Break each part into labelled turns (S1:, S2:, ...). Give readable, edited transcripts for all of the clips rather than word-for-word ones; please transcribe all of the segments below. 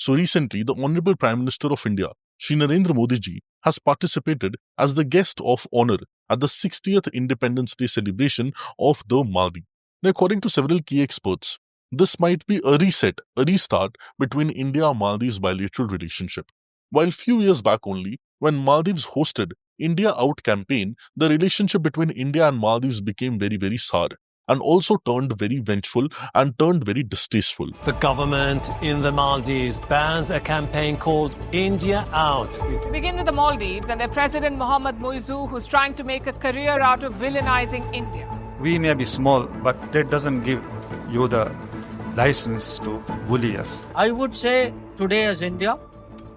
S1: So recently, the Honorable Prime Minister of India, Shri Narendra Modi ji, has participated as the guest of honor at the 60th Independence Day celebration of the Maldives. Now, according to several key experts, this might be a reset, a restart between India and Maldives bilateral relationship. While few years back only, when Maldives hosted India Out campaign, the relationship between India and Maldives became very, very sour and also turned very vengeful and turned very distasteful.
S2: The government in the Maldives bans a campaign called India Out.
S3: We begin with the Maldives and their president Mohammad Muizzu, who's trying to make a career out of villainizing India.
S4: We may be small, but that doesn't give you the license to bully us.
S5: I would say today as India,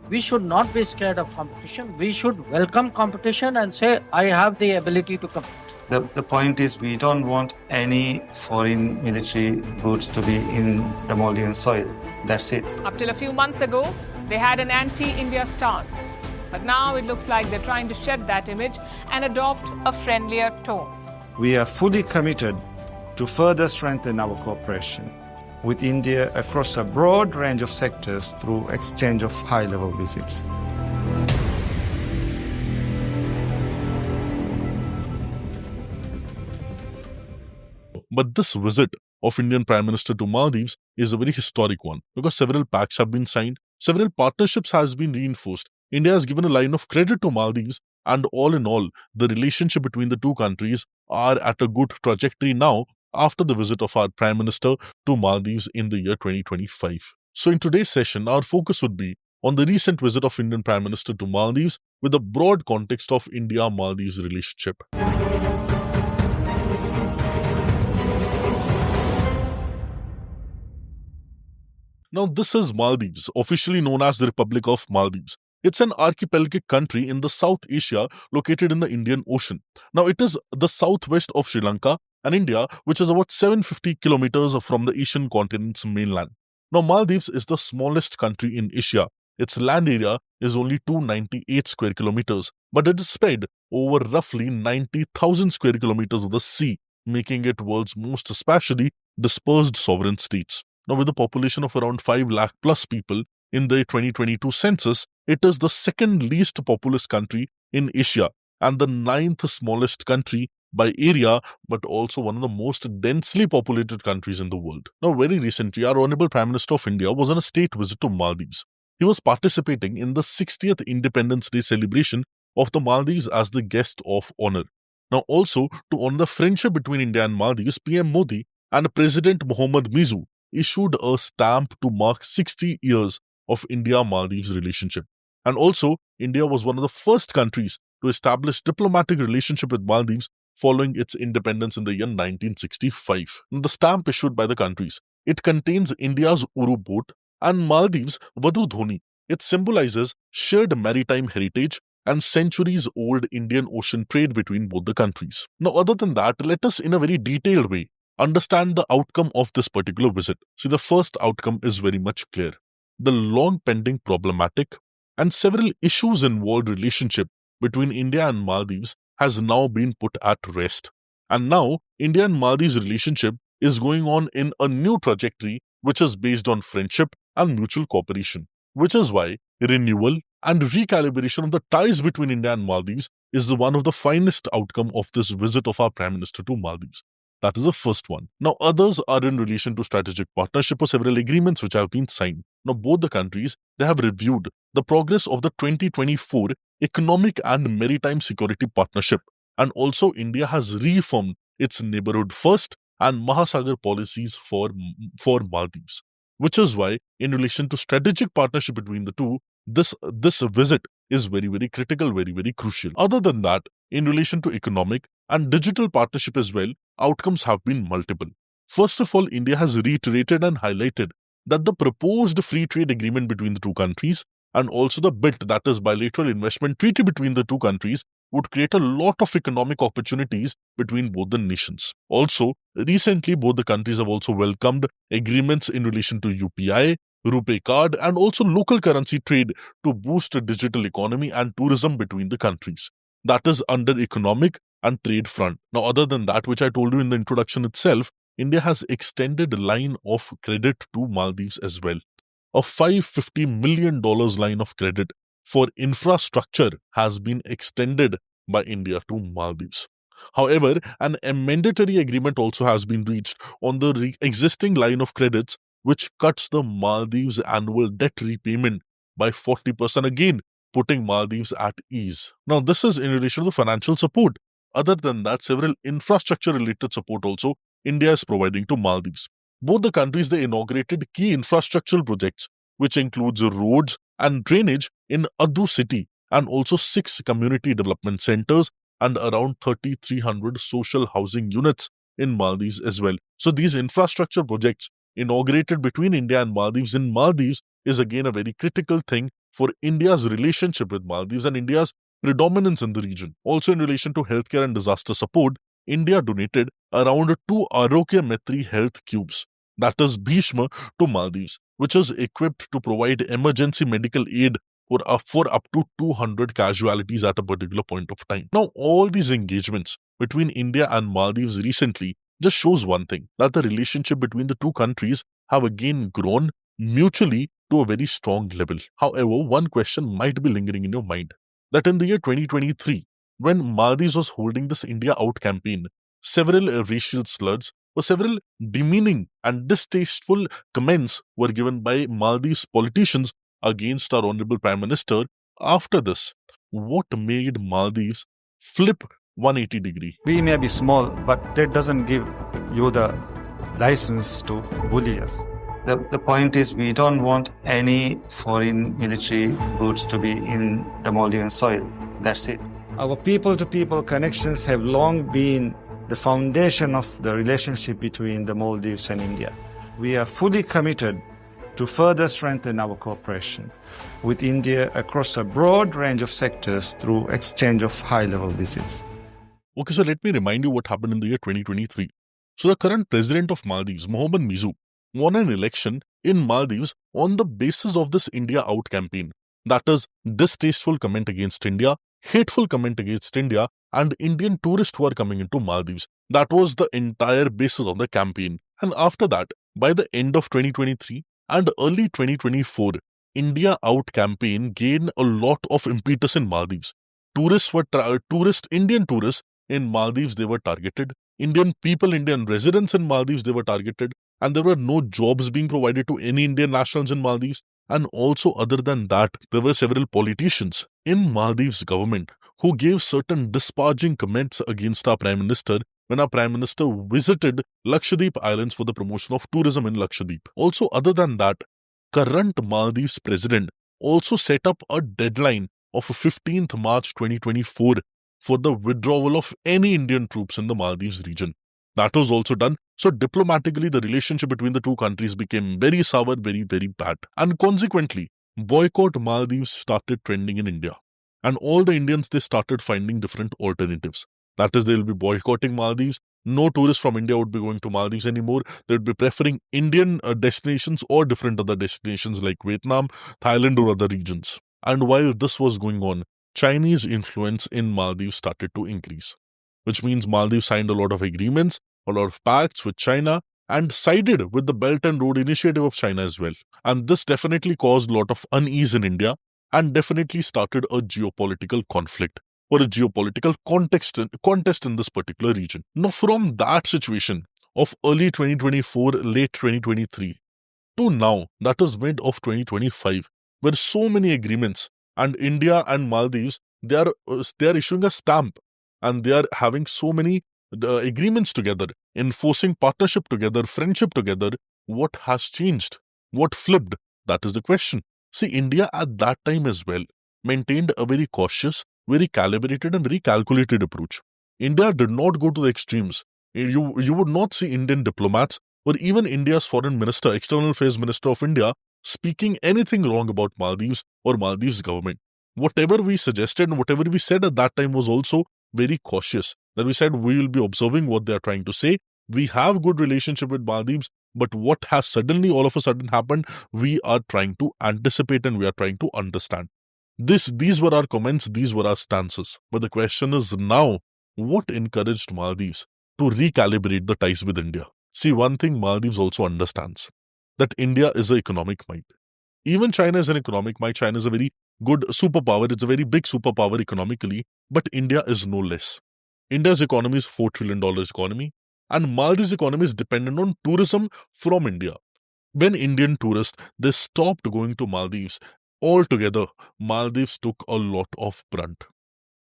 S5: we should not be scared of competition. We should welcome competition and say, I have the ability to compete.
S6: The point is we don't want any foreign military goods to be in the Maldivian soil. That's it.
S3: Up till a few months ago, they had an anti-India stance. But now it looks like they're trying to shed that image and adopt a friendlier tone.
S4: We are fully committed to further strengthen our cooperation with India across a broad range of sectors through exchange of high-level visits.
S1: But this visit of Indian Prime Minister to Maldives is a very historic one because several pacts have been signed, several partnerships has been reinforced. India has given a line of credit to Maldives, and all in all, the relationship between the two countries are at a good trajectory now after the visit of our Prime Minister to Maldives in the year 2025. So in today's session, our focus would be on the recent visit of Indian Prime Minister to Maldives with a broad context of India-Maldives relationship. Now, this is Maldives, officially known as the Republic of Maldives. It's an archipelagic country in the South Asia located in the Indian Ocean. Now, it is the southwest of Sri Lanka and India, which is about 750 kilometers from the Asian continent's mainland. Now, Maldives is the smallest country in Asia. Its land area is only 298 square kilometers, but it is spread over roughly 90,000 square kilometers of the sea, making it world's most spatially dispersed sovereign states. Now, with a population of around 5 lakh plus people in the 2022 census, it is the second least populous country in Asia and the 9th smallest country by area, but also one of the most densely populated countries in the world. Now, very recently, our Honorable Prime Minister of India was on a state visit to Maldives. He was participating in the 60th Independence Day celebration of the Maldives as the guest of honor. Now, also, to honor the friendship between India and Maldives, PM Modi and President Mohammad Muizzu issued a stamp to mark 60 years of India-Maldives relationship. And also, India was one of the first countries to establish diplomatic relationship with Maldives following its independence in the year 1965. The stamp issued by the countries, it contains India's Uru boat and Maldives' Vadu Dhoni. It symbolizes shared maritime heritage and centuries-old Indian Ocean trade between both the countries. Now, other than that, let us in a very detailed way understand the outcome of this particular visit. See, the first outcome is very much clear. The long-pending problematic and several issues involved relationship between India and Maldives has now been put at rest. And now, India and Maldives relationship is going on in a new trajectory which is based on friendship and mutual cooperation, which is why renewal and recalibration of the ties between India and Maldives is one of the finest outcome of this visit of our Prime Minister to Maldives. That is the first one. Now, others are in relation to strategic partnership or several agreements which have been signed. Now, both the countries, they have reviewed the progress of the 2024 Economic and Maritime Security Partnership. And also, India has reaffirmed its neighborhood first and Mahasagar policies for Maldives. Which is why, in relation to strategic partnership between the two, this visit is very, very critical, very, very crucial. Other than that, in relation to economic and digital partnership as well, outcomes have been multiple. First of all, India has reiterated and highlighted that the proposed free trade agreement between the two countries and also the BIT, that is bilateral investment treaty between the two countries, would create a lot of economic opportunities between both the nations. Also, recently both the countries have also welcomed agreements in relation to UPI, RuPay card and also local currency trade to boost the digital economy and tourism between the countries. That is under economic and trade front. Now, other than that, which I told you in the introduction itself, India has extended line of credit to Maldives as well. a $550 million line of credit for infrastructure has been extended by India to Maldives. However, a mandatory agreement also has been reached on the existing line of credits, which cuts the Maldives' annual debt repayment by 40%, again putting Maldives at ease. Now, this is in relation to the financial support. Other than that, several infrastructure-related support also India is providing to Maldives. Both the countries, they inaugurated key infrastructural projects, which includes roads and drainage in Adu city, and also 6 community development centers and around 3,300 social housing units in Maldives as well. So these infrastructure projects inaugurated between India and Maldives in Maldives is again a very critical thing for India's relationship with Maldives and India's predominance in the region. Also in relation to healthcare and disaster support, India donated around 2 Arogya Maitri health cubes, that is Bhishma, to Maldives, which is equipped to provide emergency medical aid for up to 200 casualties at a particular point of time. Now, all these engagements between India and Maldives recently just shows one thing, that the relationship between the two countries have again grown mutually to a very strong level. However, one question might be lingering in your mind, that in the year 2023, when Maldives was holding this India Out campaign, several racial slurs or several demeaning and distasteful comments were given by Maldives politicians against our Honorable Prime Minister. After this, what made Maldives flip 180 degree?
S4: We may be small, but that doesn't give you the license to bully us.
S6: The point is, we don't want any foreign military goods to be in the Maldivian soil. That's it.
S4: Our people-to-people connections have long been the foundation of the relationship between the Maldives and India. We are fully committed to further strengthen our cooperation with India across a broad range of sectors through exchange of high-level visits.
S1: Okay, so let me remind you what happened in the year 2023. So the current president of Maldives, Mohammed Mizu, won an election in Maldives on the basis of this India Out campaign. That is, distasteful comment against India, hateful comment against India, and Indian tourists who are coming into Maldives. That was the entire basis of the campaign. And after that, by the end of 2023 and early 2024, India Out campaign gained a lot of impetus in Maldives. Indian tourists in Maldives, they were targeted. Indian people, Indian residents in Maldives, they were targeted. And there were no jobs being provided to any Indian nationals in Maldives. And also, other than that, there were several politicians in Maldives government who gave certain disparaging comments against our Prime Minister when our Prime Minister visited Lakshadweep Islands for the promotion of tourism in Lakshadweep. Also, other than that, current Maldives president also set up a deadline of 15th March 2024 for the withdrawal of any Indian troops in the Maldives region. That was also done. So diplomatically, the relationship between the two countries became very sour, very, very bad. And consequently, boycott Maldives started trending in India. And all the Indians, they started finding different alternatives. That is, they will be boycotting Maldives. No tourists from India would be going to Maldives anymore. They would be preferring Indian destinations or different other destinations like Vietnam, Thailand or other regions. And while this was going on, Chinese influence in Maldives started to increase, which means Maldives signed a lot of agreements, a lot of pacts with China, and sided with the Belt and Road Initiative of China as well. And this definitely caused a lot of unease in India and definitely started a geopolitical conflict or a geopolitical contest in this particular region. Now, from that situation of early 2024, late 2023 to now, that is mid of 2025, where so many agreements, and India and Maldives, they are issuing a stamp and they are having so many agreements together, enforcing partnership together, friendship together. What has changed? What flipped? That is the question. See, India at that time as well maintained a very cautious, very calibrated and very calculated approach. India did not go to the extremes. You would not see Indian diplomats or even India's foreign minister, external affairs minister of India, speaking anything wrong about Maldives or Maldives government. Whatever we suggested and whatever we said at that time was also very cautious. That we said we will be observing what they are trying to say. We have good relationship with Maldives, but what has suddenly all of a sudden happened, we are trying to anticipate and we are trying to understand. These were our comments, these were our stances. But the question is now, what encouraged Maldives to recalibrate the ties with India? See, one thing Maldives also understands, that India is an economic might. Even China is an economic might. China is a very good superpower. It's a very big superpower economically, but India is no less. India's economy is $4 trillion economy, and Maldives' economy is dependent on tourism from India. When Indian tourists, they stopped going to Maldives altogether, Maldives took a lot of brunt.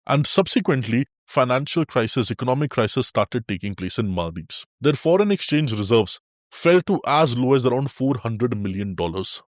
S1: And subsequently, financial crisis, economic crisis started taking place in Maldives. Their foreign exchange reserves fell to as low as around $400 million.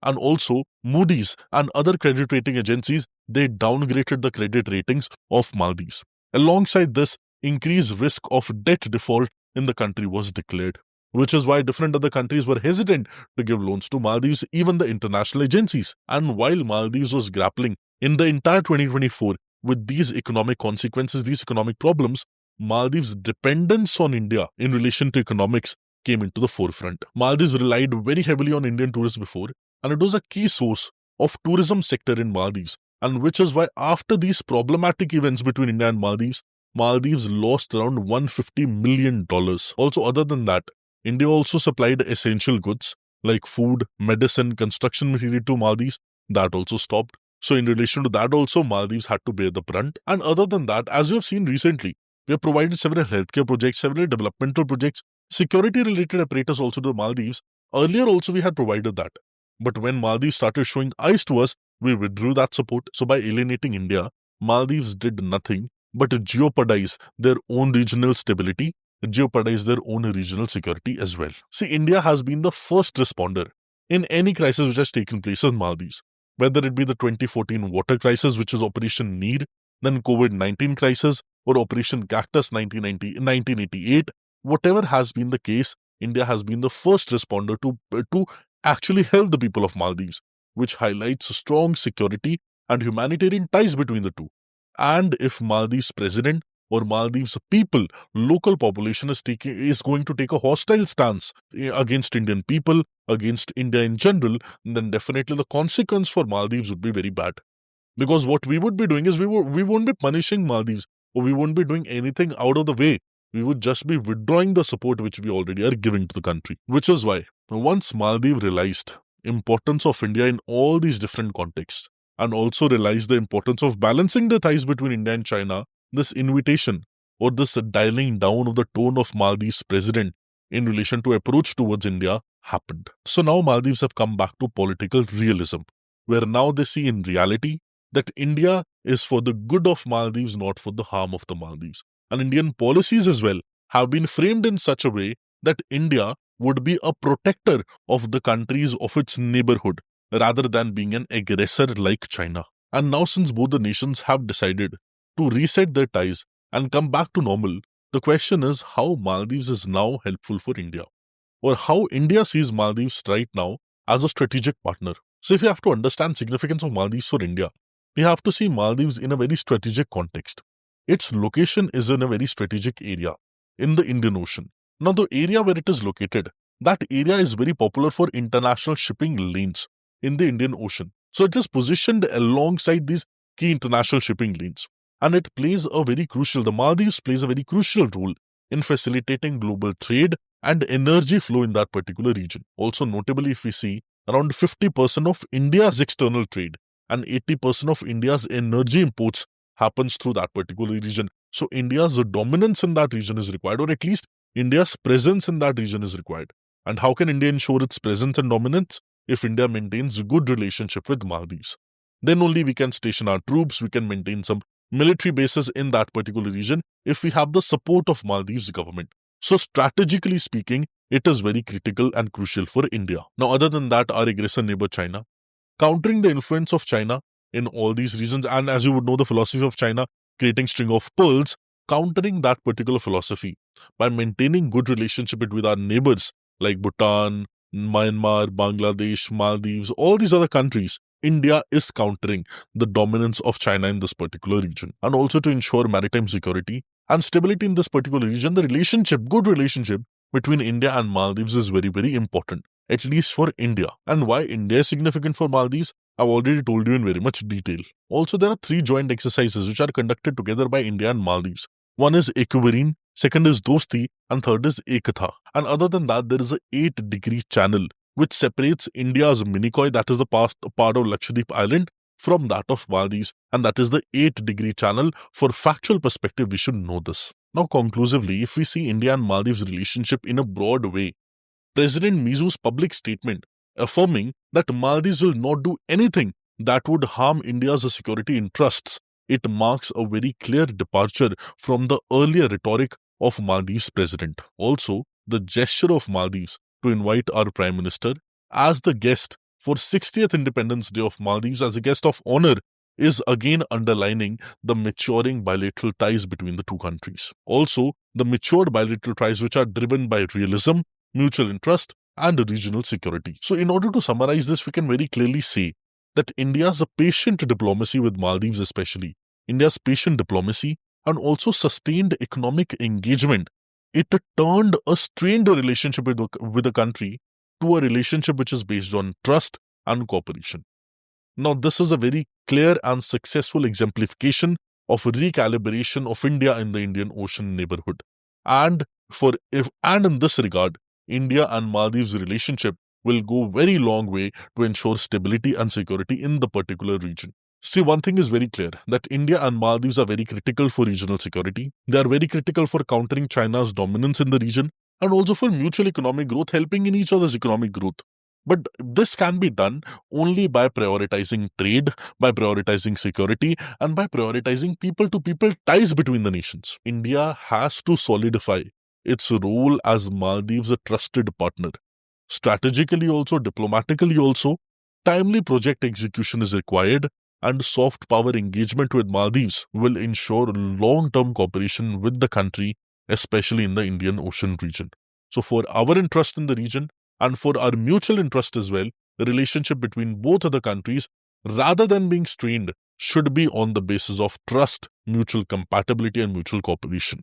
S1: And also, Moody's and other credit rating agencies, they downgraded the credit ratings of Maldives. Alongside this, increased risk of debt default in the country was declared, which is why different other countries were hesitant to give loans to Maldives, even the international agencies. And while Maldives was grappling in the entire 2024 with these economic consequences, these economic problems, Maldives' dependence on India in relation to economics came into the forefront. Maldives relied very heavily on Indian tourists before, and it was a key source of tourism sector in Maldives, and which is why after these problematic events between India and Maldives lost around $150 million. Also, other than that, India also supplied essential goods like food, medicine, construction material to Maldives. That also stopped. So in relation to that also, Maldives had to bear the brunt. And other than that, as you have seen recently, we have provided several healthcare projects, several developmental projects, security-related apparatus also to Maldives. Earlier also we had provided that. But when Maldives started showing eyes to us, we withdrew that support. So by alienating India, Maldives did nothing but jeopardize their own regional stability, jeopardize their own regional security as well. See, India has been the first responder in any crisis which has taken place in Maldives, whether it be the 2014 water crisis, which is Operation Neer, then COVID-19 crisis, or Operation Cactus 1988, whatever has been the case, India has been the first responder to actually help the people of Maldives, which highlights strong security and humanitarian ties between the two. And if Maldives president or Maldives people, local population is going to take a hostile stance against Indian people, against India in general, then definitely the consequence for Maldives would be very bad. Because what we would be doing is we won't be punishing Maldives, or we won't be doing anything out of the way. We would just be withdrawing the support which we already are giving to the country. Which is why, once Maldives realized importance of India in all these different contexts, and also realized the importance of balancing the ties between India and China, this invitation or this dialing down of the tone of Maldives president in relation to approach towards India happened. So now Maldives have come back to political realism, where now they see in reality that India is for the good of Maldives, not for the harm of the Maldives. And Indian policies as well have been framed in such a way that India would be a protector of the countries of its neighborhood, rather than being an aggressor like China. And now since both the nations have decided to reset their ties and come back to normal, the question is how Maldives is now helpful for India, or how India sees Maldives right now as a strategic partner. So if you have to understand significance of Maldives for India, we have to see Maldives in a very strategic context. Its location is in a very strategic area in the Indian Ocean. Now the area where it is located, that area is very popular for international shipping lanes in the Indian Ocean. So it is positioned alongside these key international shipping lanes. And it plays a very crucial, the Maldives plays a very crucial role in facilitating global trade and energy flow in that particular region. Also notably, if we see, around 50% of India's external trade and 80% of India's energy imports happens through that particular region. So India's dominance in that region is required, or at least India's presence in that region is required. And how can India ensure its presence and dominance? If India maintains a good relationship with Maldives, then only we can station our troops, we can maintain some military bases in that particular region if we have the support of Maldives government. So strategically speaking, it is very critical and crucial for India. Now, other than that, our aggressor neighbor China, countering the influence of China in all these regions, and as you would know, the philosophy of China, creating string of pearls, countering that particular philosophy by maintaining good relationship with our neighbors like Bhutan, Myanmar, Bangladesh, Maldives, all these other countries. India is countering the dominance of China in this particular region. And also to ensure maritime security and stability in this particular region, the relationship, good relationship between India and Maldives is very, very important, at least for India. And why India is significant for Maldives, I've already told you in very much detail. Also, there are 3 joint exercises which are conducted together by India and Maldives. One is Equivarine, second is Dosti, and third is Ekatha. And other than that, there is a 8-degree channel which separates India's Minicoy, that is the part of Lakshadweep Island, from that of Maldives, and that is the 8-degree channel. For factual perspective, we should know this. Now, conclusively, if we see India and Maldives' relationship in a broad way, President Mizu's public statement affirming that Maldives will not do anything that would harm India's security interests, it marks a very clear departure from the earlier rhetoric of Maldives' president. Also, the gesture of Maldives to invite our Prime Minister as the guest for 60th Independence Day of Maldives as a guest of honor is again underlining the maturing bilateral ties between the two countries. Also, the matured bilateral ties which are driven by realism, mutual interest, and regional security. So, in order to summarize this, we can very clearly say that India's patient diplomacy with Maldives, especially India's patient diplomacy and also sustained economic engagement, it turned a strained relationship with a country to a relationship which is based on trust and cooperation. Now, this is a very clear and successful exemplification of recalibration of India in the Indian Ocean neighborhood. And in this regard, India and Maldives' relationship will go very long way to ensure stability and security in the particular region. See, one thing is very clear, that India and Maldives are very critical for regional security. They are very critical for countering China's dominance in the region and also for mutual economic growth, helping in each other's economic growth. But this can be done only by prioritizing trade, by prioritizing security, and by prioritizing people-to-people ties between the nations. India has to solidify its role as Maldives' a trusted partner. Strategically also, diplomatically also, timely project execution is required, and soft power engagement with Maldives will ensure long-term cooperation with the country, especially in the Indian Ocean region. So for our interest in the region and for our mutual interest as well, the relationship between both of the countries, rather than being strained, should be on the basis of trust, mutual compatibility, and mutual cooperation.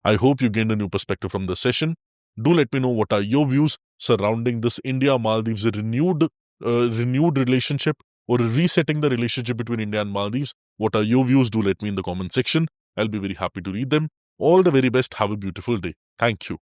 S1: I hope you gained a new perspective from this session. Do let me know what are your views surrounding this India-Maldives renewed relationship, or resetting the relationship between India and Maldives. What are your views? Do let me in the comment section. I'll be very happy to read them. All the very best. Have a beautiful day. Thank you.